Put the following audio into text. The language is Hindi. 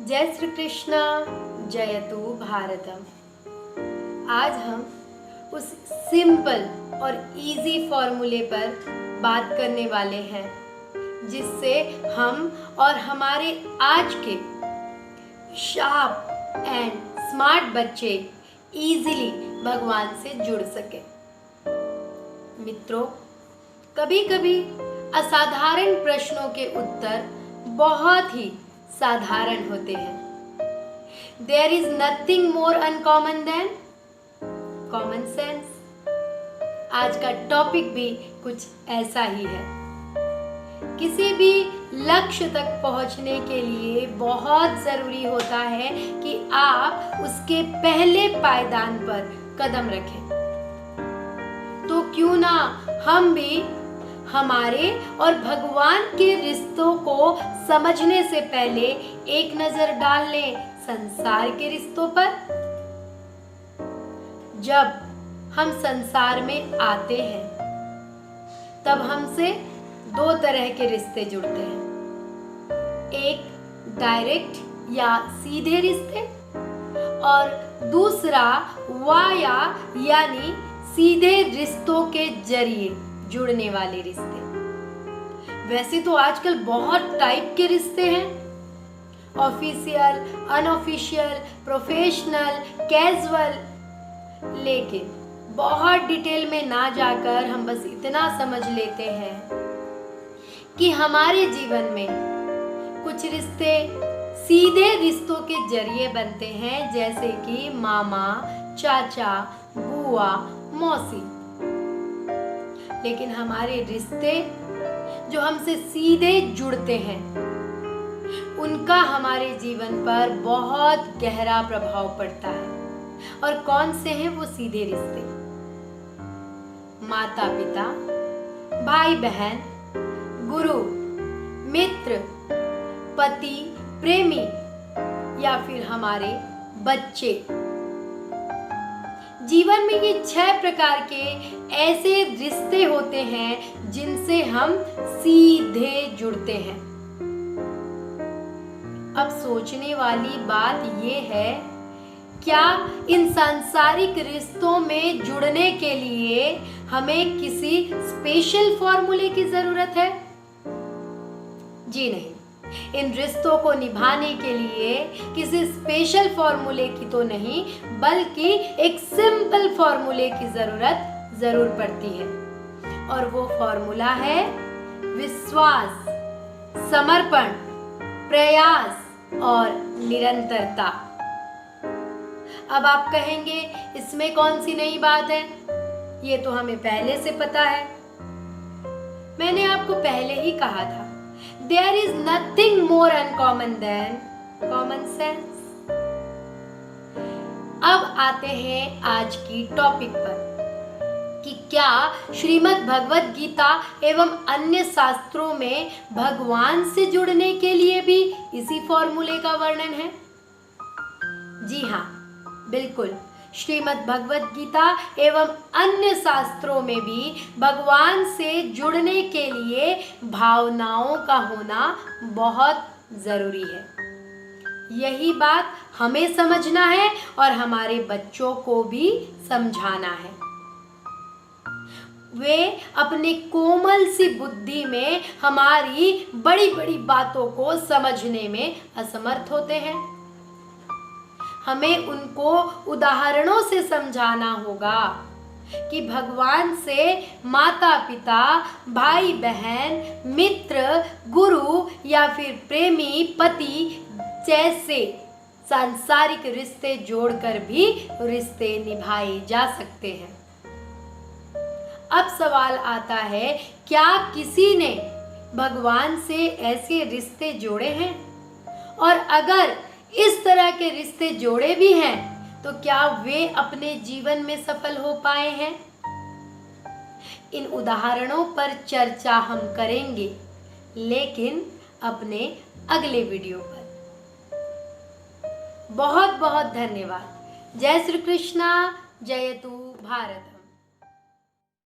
जय श्री कृष्णा, जयतु भारतम। आज हम उस सिंपल और इजी फॉर्मूले पर बात करने वाले हैं जिससे हम और हमारे आज के शार्प एंड स्मार्ट बच्चे इजीली भगवान से जुड़ सके। मित्रों, कभी कभी असाधारण प्रश्नों के उत्तर बहुत ही साधारण होते हैं। There is nothing more uncommon than common sense। आज का टॉपिक भी कुछ ऐसा ही है। किसी भी लक्ष्य तक पहुंचने के लिए बहुत जरूरी होता है कि आप उसके पहले पायदान पर कदम रखें। तो क्यों ना हम भी हमारे और भगवान के रिश्तों को समझने से पहले एक नजर डाल लें संसार के रिश्तों पर। जब हम संसार में आते हैं तब हमसे दो तरह के रिश्ते जुड़ते हैं। एक डायरेक्ट या सीधे रिश्ते और दूसरा वाया यानी सीधे रिश्तों के जरिए जुड़ने वाले रिश्ते। वैसे तो आजकल बहुत टाइप के रिश्ते हैं, ऑफिशियल, अनऑफिशियल, प्रोफेशनल, कैजुअल। लेकिन बहुत डिटेल में ना जाकर हम बस इतना समझ लेते हैं कि हमारे जीवन में कुछ रिश्ते सीधे रिश्तों के जरिए बनते हैं, जैसे कि मामा, चाचा, बुआ, मौसी। लेकिन हमारे रिश्ते जो हमसे सीधे जुड़ते हैं उनका हमारे जीवन पर बहुत गहरा प्रभाव पड़ता है। और कौन से हैं वो सीधे रिश्ते? माता पिता, भाई बहन, गुरु, मित्र, पति, प्रेमी या फिर हमारे बच्चे। जीवन में ये 6 प्रकार के ऐसे रिश्ते होते हैं जिनसे हम सीधे जुड़ते हैं। अब सोचने वाली बात ये है, क्या इन सांसारिक रिश्तों में जुड़ने के लिए हमें किसी स्पेशल फॉर्मूले की जरूरत है? जी नहीं। इन रिश्तों को निभाने के लिए किसी स्पेशल फॉर्मूले की तो नहीं, बल्कि एक सिंपल फॉर्मूले की जरूरत जरूर पड़ती है। और वो फॉर्मूला है विश्वास, समर्पण, प्रयास और निरंतरता। अब आप कहेंगे इसमें कौन सी नई बात है? ये तो हमें पहले से पता है। मैंने आपको पहले ही कहा था, There is nothing more uncommon than common sense। अब आते हैं आज की टॉपिक पर कि क्या श्रीमद् भगवत गीता एवं अन्य शास्त्रों में भगवान से जुड़ने के लिए भी इसी फॉर्मूले का वर्णन है? जी हाँ, बिल्कुल। श्रीमद् भगवत गीता एवं अन्य शास्त्रों में भी भगवान से जुड़ने के लिए भावनाओं का होना बहुत जरूरी है। यही बात हमें समझना है और हमारे बच्चों को भी समझाना है। वे अपने कोमल सी बुद्धि में हमारी बड़ी बड़ी बातों को समझने में असमर्थ होते हैं। हमें उनको उदाहरणों से समझाना होगा कि भगवान से माता पिता, भाई बहन, मित्र, गुरु या फिर प्रेमी, पति जैसे सांसारिक रिश्ते जोड़कर भी रिश्ते निभाए जा सकते हैं। अब सवाल आता है, क्या किसी ने भगवान से ऐसे रिश्ते जोड़े हैं? और अगर इस तरह के रिश्ते जोड़े भी हैं तो क्या वे अपने जीवन में सफल हो पाए हैं? इन उदाहरणों पर चर्चा हम करेंगे, लेकिन अपने अगले वीडियो पर। बहुत बहुत धन्यवाद। जय श्री कृष्णा, जयतु भारत।